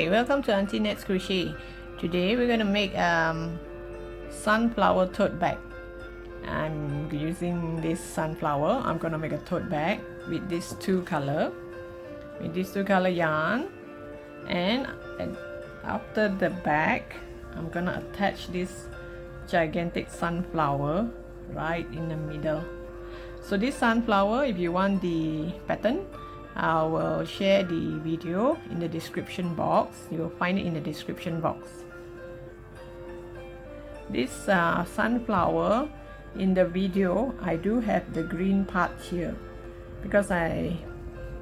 Hi, welcome to Auntie Nat's Crochet. Today we're going to make sunflower tote bag. I'm using this sunflower. I'm going to make a tote bag with these two color yarn, and after the back I'm going to attach this gigantic sunflower right in the middle. So this sunflower, if you want the pattern, I will share the video in the description box. You will find it in the description box. This sunflower, in the video I do have the green part here because I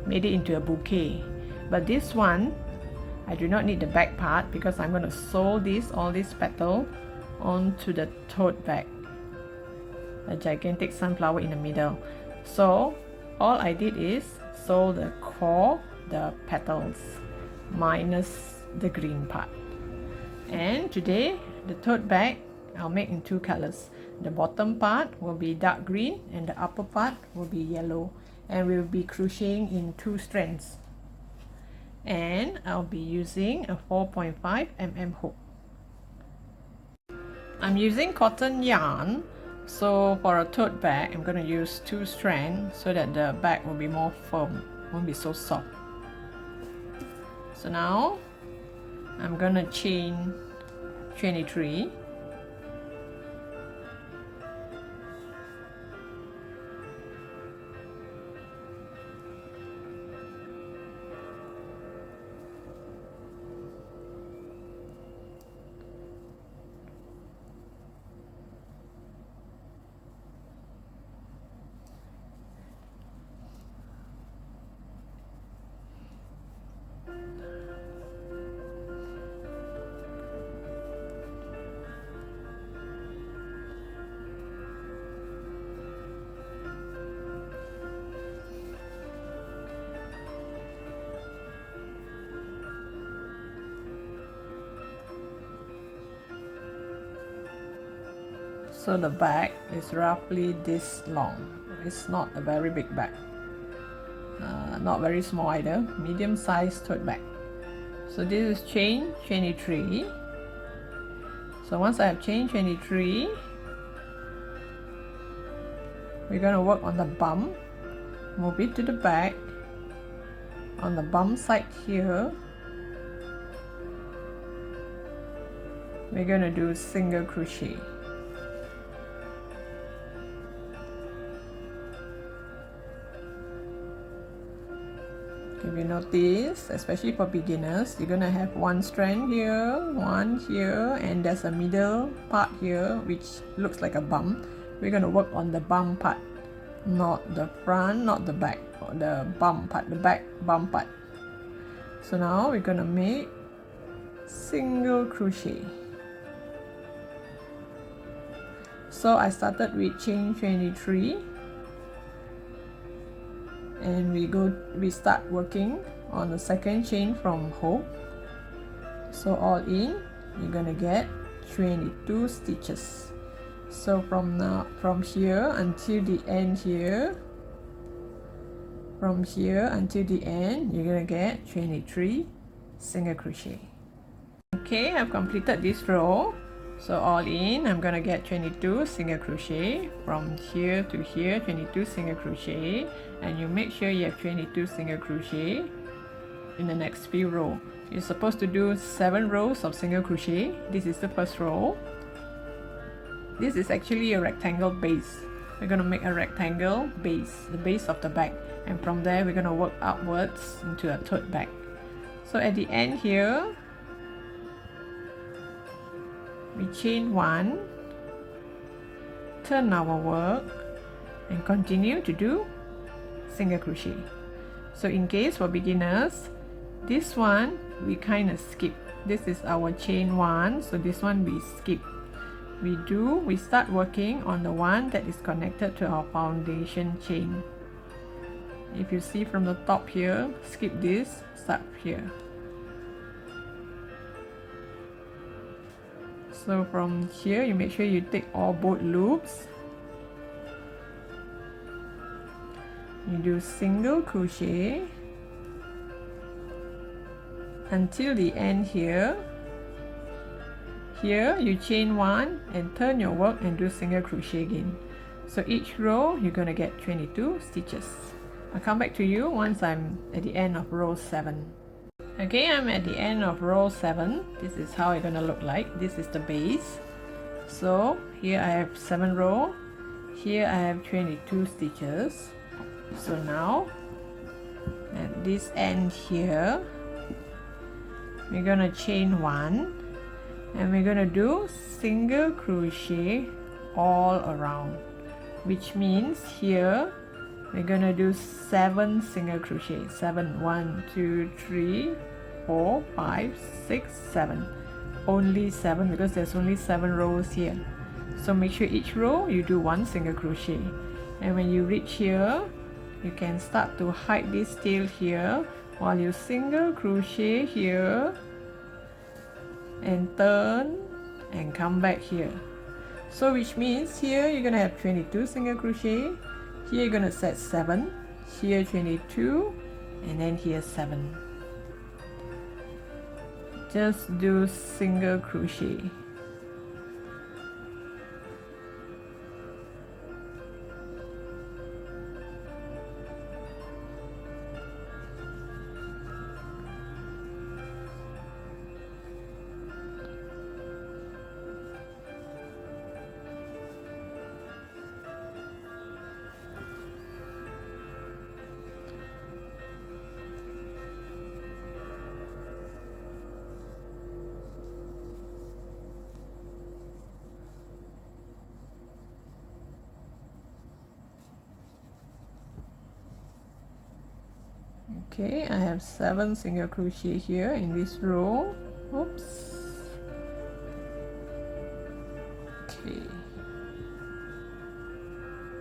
made it into a bouquet, but this one I do not need the back part because I'm going to sew all this petal onto the tote bag, a gigantic sunflower in the middle. So all I did is sew the core, the petals, minus the green part. And today the tote bag I'll make in two colors. The bottom part will be dark green and the upper part will be yellow, and we'll be crocheting in 2 strands. And I'll be using a 4.5 mm hook. I'm using cotton yarn, so for a tote bag I'm going to use 2 strands so that the bag will be more firm, won't be so soft. So now I'm going to chain 23. So the bag is roughly this long. It's not a very big bag, not very small either, medium sized tote bag. So this is chain 23. So once I have chain 23, we're going to work on the bum, move it to the back. On the bum side here, we're going to do single crochet. If you notice, especially for beginners, you're gonna have 1 strand here, 1 here, and there's a middle part here which looks like a bum. We're gonna work on the bum part, not the front, not the back, or the bum part, the back bum part. So now we're gonna make single crochet. So I started with chain 23. And we start working on the second chain from hook. So all in, you're gonna get 22 stitches. So from here until the end here, from here until the end, you're gonna get 23 single crochet. Okay, I've completed this row. So all in, I'm gonna get 22 single crochet from here to here, 22 single crochet, and you make sure you have 22 single crochet in the next few rows. You're supposed to do 7 rows of single crochet. This is the first row. This is actually a rectangle base. We're gonna make a rectangle base, the base of the bag, and from there we're gonna work upwards into a tote bag. So at the end here, we chain 1, turn our work, and continue to do single crochet. So in case for beginners, this one we kind of skip. This is our chain 1, so this one we skip. We start working on the one that is connected to our foundation chain. If you see from the top here, skip this, start here. So from here, you make sure you take both loops. You do single crochet until the end here. Here you chain 1 and turn your work and do single crochet again. So each row you're going to get 22 stitches. I'll come back to you once I'm at the end of row 7. Okay, I'm at the end of row 7. This is how it's going to look like. This is the base. So here I have 7 rows. Here I have 22 stitches. So now at this end here, we're going to chain 1 and we're going to do single crochet all around, which means here we're going to do 7 single crochet. 7, 1, 2, 3, 4, 5, 6, 7. Only 7 because there's only 7 rows here. So make sure each row you do 1 single crochet, and when you reach here you can start to hide this tail here while you single crochet here and turn and come back here. So which means here you're gonna have 22 single crochet, here you're gonna set 7, here 22, and then here 7. Just do single crochet. Okay, I have 7 single crochet here in this row. Oops. Okay.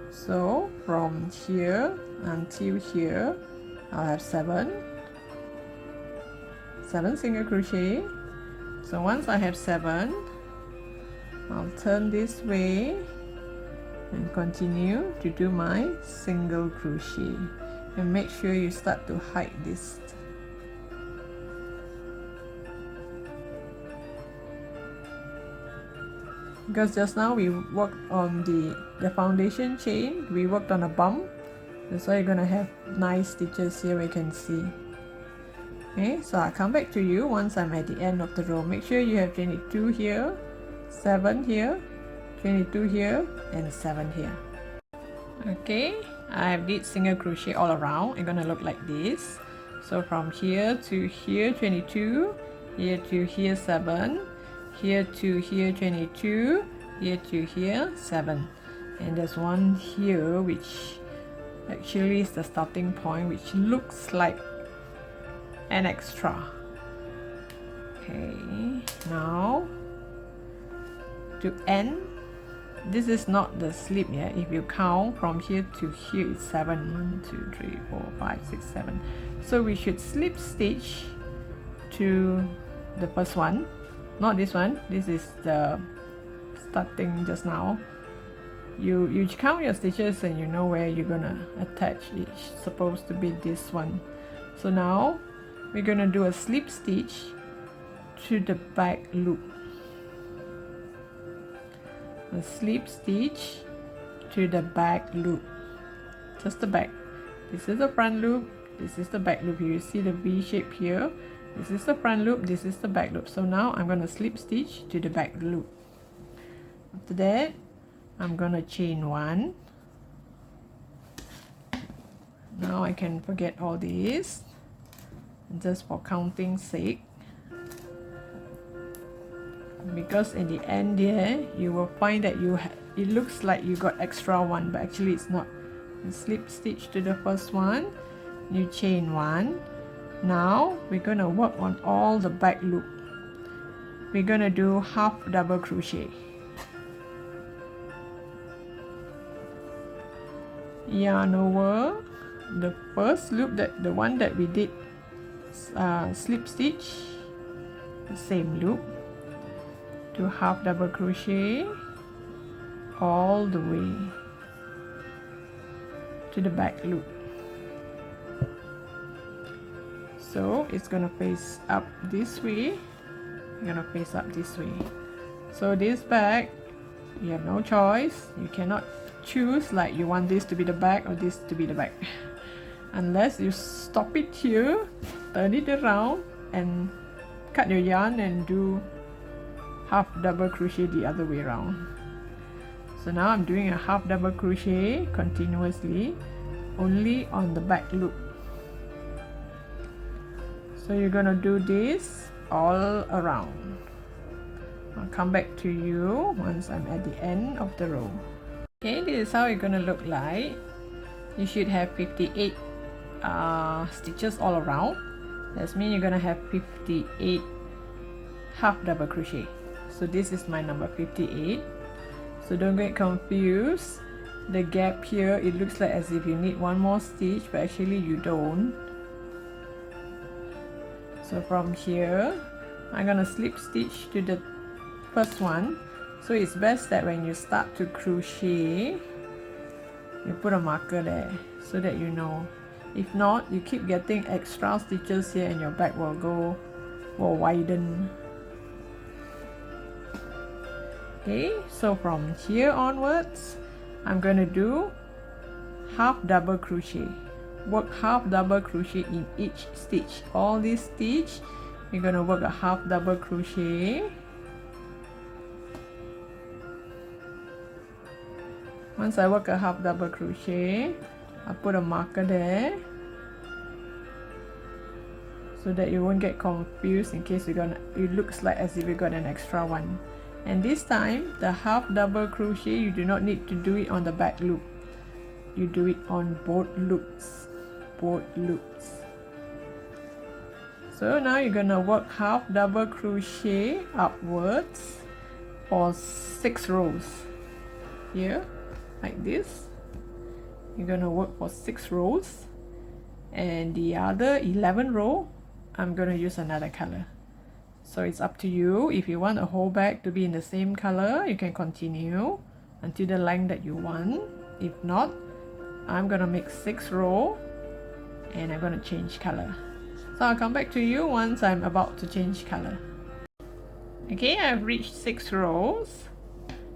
So from here until here, I'll have 7 single crochet. So once I have 7, I'll turn this way and continue to do my single crochet. And make sure you start to hide this. Because just now we worked on the foundation chain, we worked on a bump. That's why you're going to have nice stitches here we can see. Okay, so I'll come back to you once I'm at the end of the row. Make sure you have 22 here, 7 here, 22 here, and 7 here. Okay, I have did single crochet all around. It's gonna look like this. So from here to here 22, here to here 7, here to here 22, here to here 7, and there's one here which actually is the starting point, which looks like an extra. Okay, now to end, this is not the slip yet. If you count from here to here, it's 7. 1, 2, 3, 4, 5, 6, 7. So we should slip stitch to the first one, not this one. This is the starting just now. You count your stitches and you know where you're gonna attach. It's supposed to be this one. So now we're gonna do a slip stitch to the back loop. A slip stitch to the back loop, just the back. This is the front loop, this is the back loop. You see the V shape here. This is the front loop, this is the back loop. So now I'm going to slip stitch to the back loop. After that, I'm going to chain 1. Now I can forget all this, just for counting sake. Because in the end there you will find that it looks like you got extra one, but actually it's not. You slip stitch to the first one, you chain 1. Now we're gonna work on all the back loop. We're gonna do half double crochet. Yarn over the first loop, the one that we did slip stitch, the same loop. Do half double crochet all the way to the back loop. So it's gonna face up this way, you're gonna face up this way. So this bag, you have no choice, you cannot choose like you want this to be the back or this to be the back unless you stop it here, turn it around and cut your yarn and do half double crochet the other way around. So now I'm doing a half double crochet continuously only on the back loop. So you're gonna do this all around. I'll come back to you once I'm at the end of the row. Okay, this is how it's gonna look like. You should have 58 stitches all around. That means you're gonna have 58 half double crochet. So this is my number 58. So don't get confused. The gap here, it looks like as if you need one more stitch, but actually you don't. So from here, I'm gonna slip stitch to the first one. So it's best that when you start to crochet, you put a marker there so that you know. If not, you keep getting extra stitches here and your back will widen. Okay, so from here onwards, I'm going to do half double crochet. Work half double crochet in each stitch. All these stitch, you're going to work a half double crochet. Once I work a half double crochet, I put a marker there so that you won't get confused in case it looks like as if you got an extra one. And this time, the half double crochet, you do not need to do it on the back loop. You do it on both loops. Both loops. So now you're gonna work half double crochet upwards for 6 rows. Here, like this. You're gonna work for 6 rows. And the other 11 row, I'm gonna use another color. So it's up to you. If you want a whole bag to be in the same color, you can continue until the length that you want. If not, I'm gonna make 6 rows and I'm gonna change color. So I'll come back to you once I'm about to change color. Okay, I've reached 6 rows.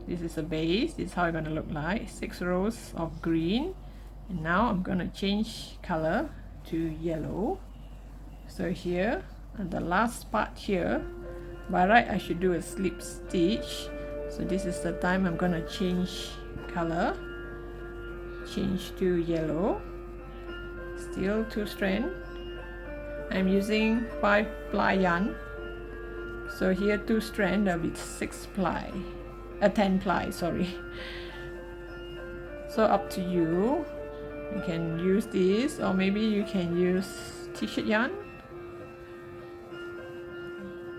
This is a base. This is how it's gonna look like. 6 rows of green. And now I'm gonna change color to yellow. So here, and the last part here, by right I should do a slip stitch. So this is the time I'm gonna change color, change to yellow. Still 2 strand. I'm using 5 ply yarn. So here 2 strand, that'll be 6 ply, 10 ply, sorry. So up to you. You can use this, or maybe you can use t-shirt yarn.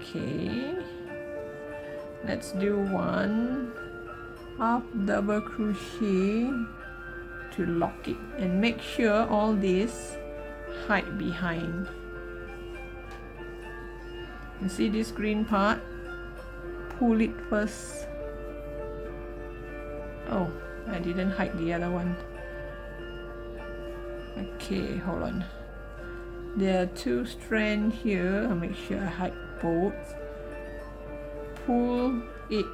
Okay, let's do 1 half double crochet to lock it, and make sure all this hide behind. You see this green part? Pull it first. Oh, I didn't hide the other one. Okay, hold on. There are 2 strands here. I'll make sure I hide both. Pull it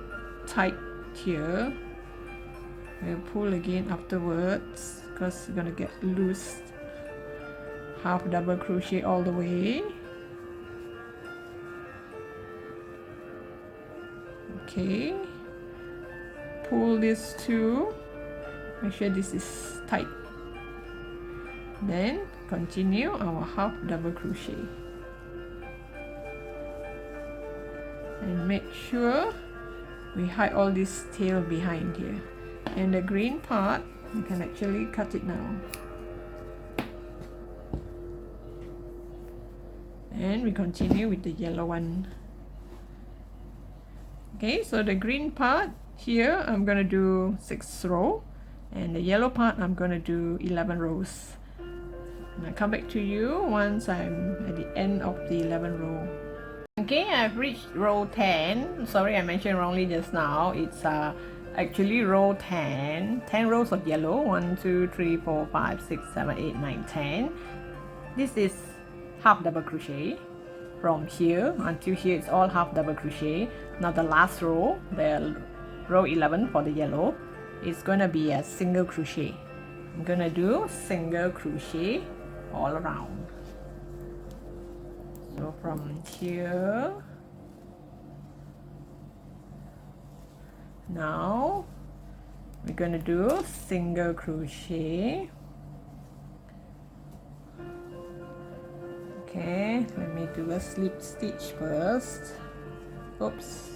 tight here. We'll pull again afterwards because you're gonna get loose. Half double crochet all the way. Okay. Pull this too. Make sure this is tight. Then continue our half double crochet and make sure we hide all this tail behind here, and the green part you can actually cut it now, and we continue with the yellow one. Okay, so the green part here I'm gonna do 6 rows, and the yellow part I'm gonna do 11 rows. And I'll come back to you once I'm at the end of the 11 row. Okay, I've reached row 10. Sorry, I mentioned wrongly just now. It's actually row 10. 10 rows of yellow. 1, 2, 3, 4, 5, 6, 7, 8, 9, 10. This is half double crochet. From here until here it's all half double crochet. Now the last row, the row 11 for the yellow, is gonna be a single crochet. I'm gonna do single crochet all around. So from here, now we're gonna do single crochet. Okay, let me do a slip stitch first. Oops.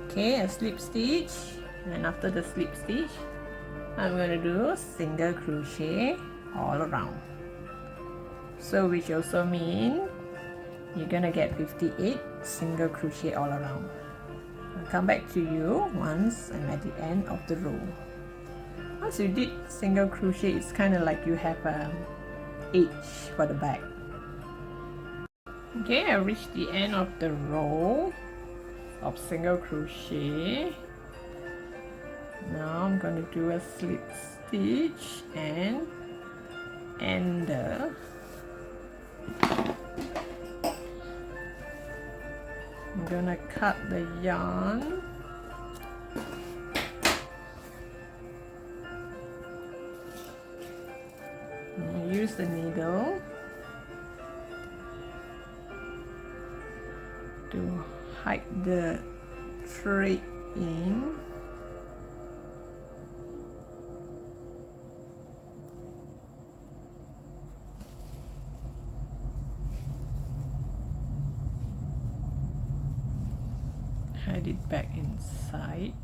Okay, a slip stitch, and after the slip stitch, I'm going to do single crochet all around. So which also means you're going to get 58 single crochet all around. I'll come back to you once I'm at the end of the row. Once you did single crochet, it's kind of like you have a H for the back. Okay, I reached the end of the row of single crochet. Now I'm going to do a slip stitch and end the I'm gonna cut the yarn. Use the needle to hide the thread in. Hide it back inside.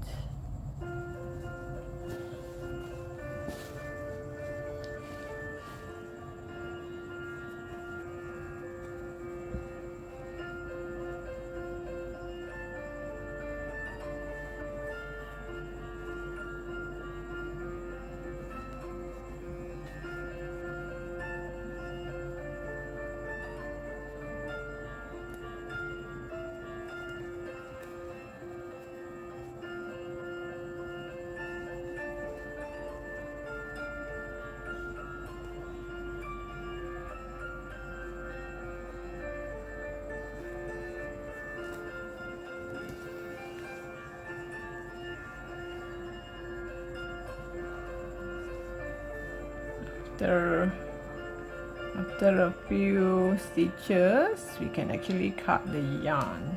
After a few stitches, we can actually cut the yarn.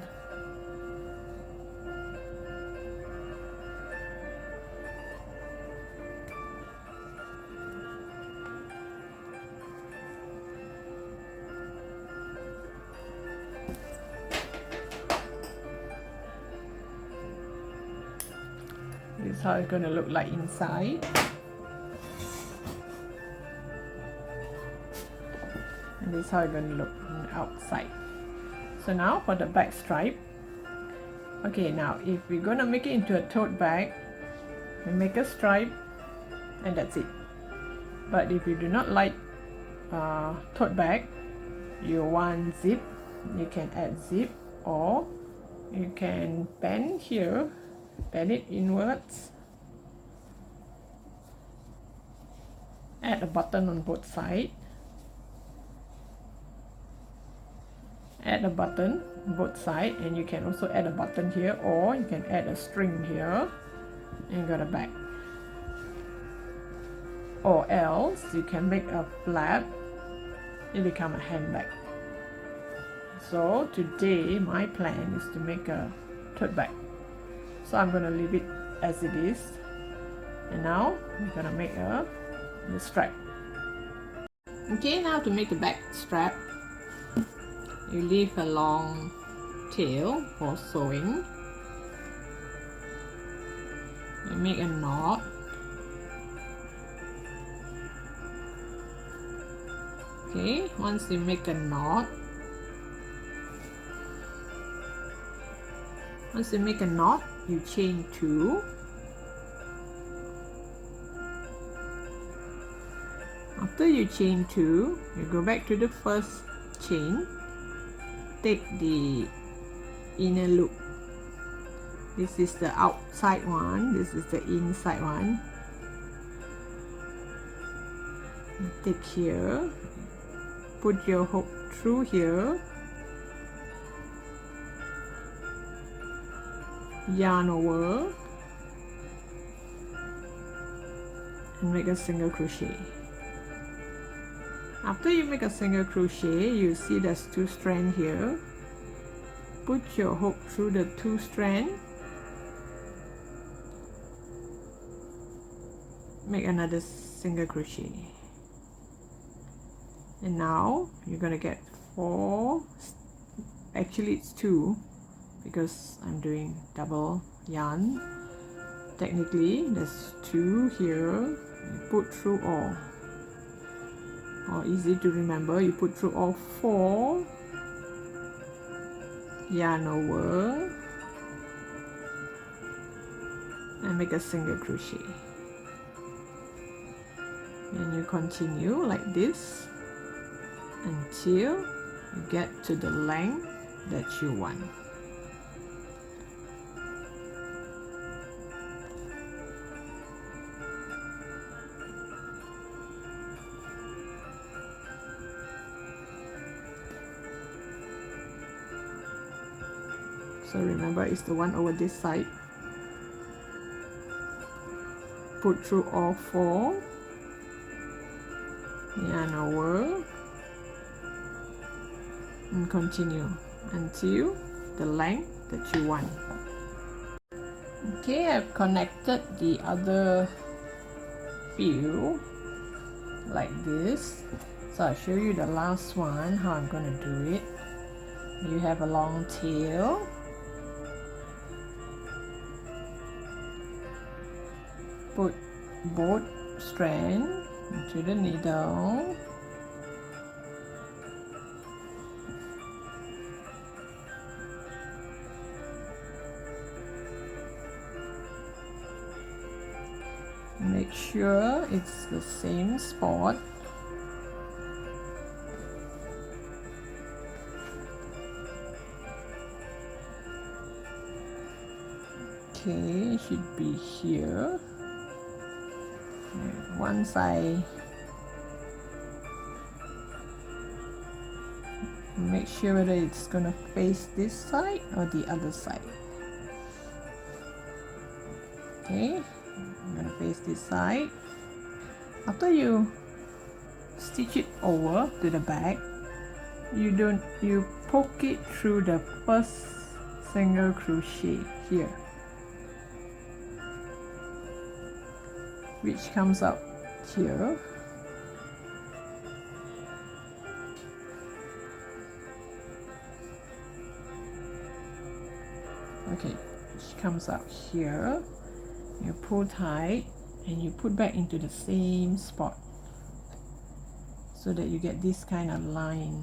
This is how it's going to look like inside. And this is how it's going to look on the outside. So now for the back stripe. Okay, now if we're going to make it into a tote bag, we make a stripe and that's it. But if you do not like tote bag, you want zip, you can add zip, or you can bend here, bend it inwards, add a button on both sides, add a button on both sides, and you can also add a button here, or you can add a string here and got a bag. Or else you can make a flap, it become a handbag. So today my plan is to make a tote bag. So I'm going to leave it as it is, and now we're going to make the strap. Okay, now to make the back strap, you leave a long tail for sewing. You make a knot. Okay, once you make a knot, you chain 2. After you chain 2, you go back to the first chain, take the inner loop. This is the outside one, this is the inside one. Take here, put your hook through here, yarn over, and make a single crochet. After you make a single crochet, you see there's 2 strands here. Put your hook through the 2 strands, make another single crochet, and now you're gonna get 4, actually it's 2 because I'm doing double yarn. Technically there's 2 here. You put through all, or easy to remember, you put through all 4, yarn over, and make a single crochet, and you continue like this until you get to the length that you want. So remember, it's the one over this side. Put through all 4, yarn over, and continue until the length that you want. Okay, I've connected the other few like this. So I'll show you the last one, how I'm going to do it. You have a long tail. Put both strands into the needle. Make sure it's the same spot. Okay, it should be here. Once I make sure whether it's gonna face this side or the other side. Okay, I'm gonna face this side. After you stitch it over to the back, you poke it through the first single crochet here, which comes out here. Okay, which comes out here. You pull tight and you put back into the same spot so that you get this kind of line,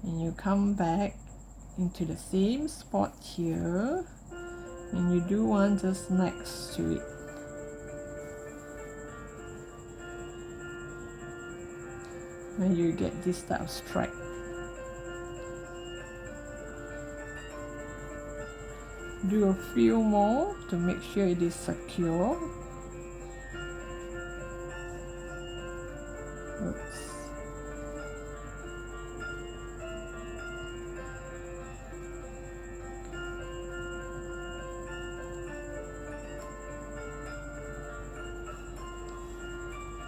and you come back into the same spot here and you do one just next to it. And you get this type of stripe. Do a few more to make sure it is secure. Oops.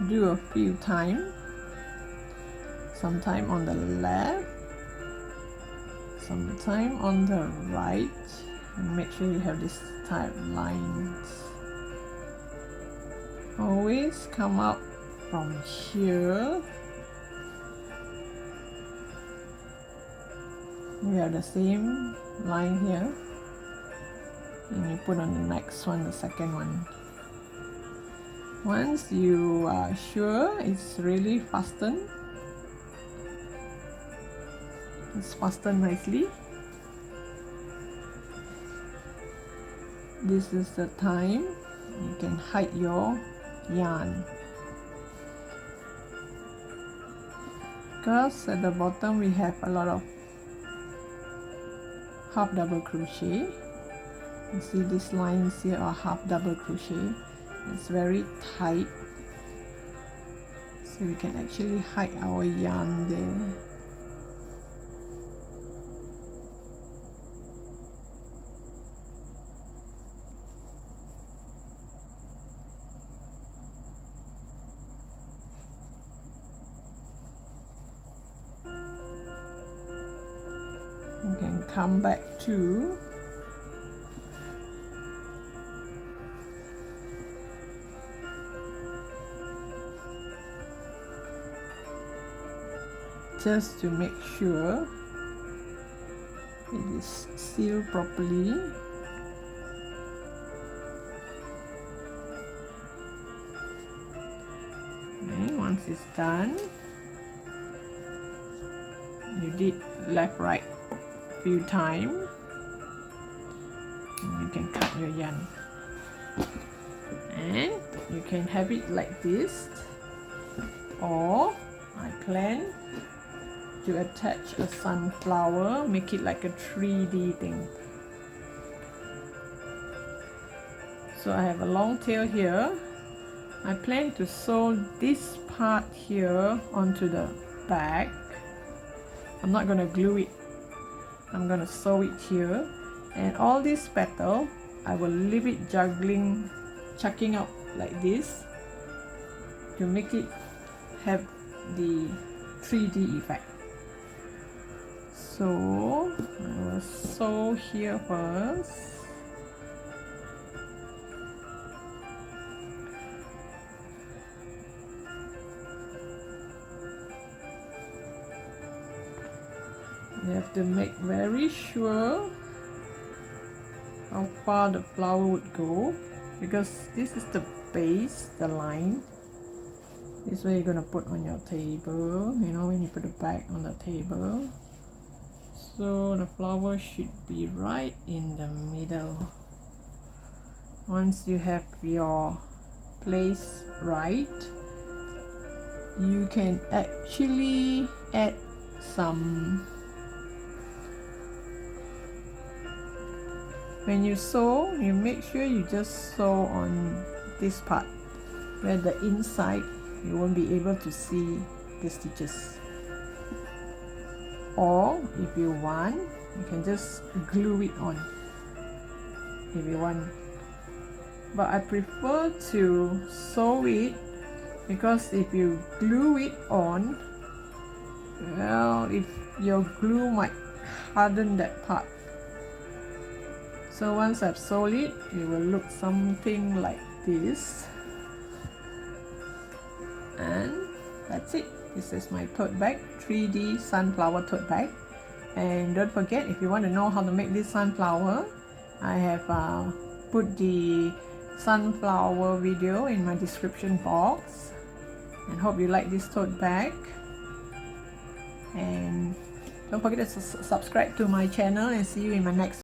Do a few times. Sometime on the left, sometime on the right, and make sure you have this type of lines. Always come up from here. You have the same line here, and you put on the next one, the second one. Once you are sure it's really fastened, it's fastened nicely, this is the time you can hide your yarn, because at the bottom we have a lot of half double crochet. You see these lines here are half double crochet. It's very tight, so we can actually hide our yarn there. You can come back to just to make sure it is sealed properly. And once it's done, you did left right few times, and you can cut your yarn, and you can have it like this, or I plan to attach a sunflower, make it like a 3D thing. So I have a long tail here. I plan to sew this part here onto the back. I'm not going to glue it. I'm going to sew it here, and all this petal I will leave it juggling, chucking out like this to make it have the 3D effect. So I will sew here first. You have to make very sure how far the flower would go, because this is the base, the line. This is where you're going to put on your table, you know, when you put it back on the table. So the flower should be right in the middle. Once you have your place right, you can actually add some. When you sew, you make sure you just sew on this part where the inside you won't be able to see the stitches. Or if you want, you can just glue it on if you want. But I prefer to sew it, because if you glue it on, well, if your glue might harden that part. So once I've sewed it, it will look something like this. And that's it. This is my tote bag, 3D sunflower tote bag. And don't forget, if you want to know how to make this sunflower, I have put the sunflower video in my description box. And hope you like this tote bag. And don't forget to subscribe to my channel, and see you in my next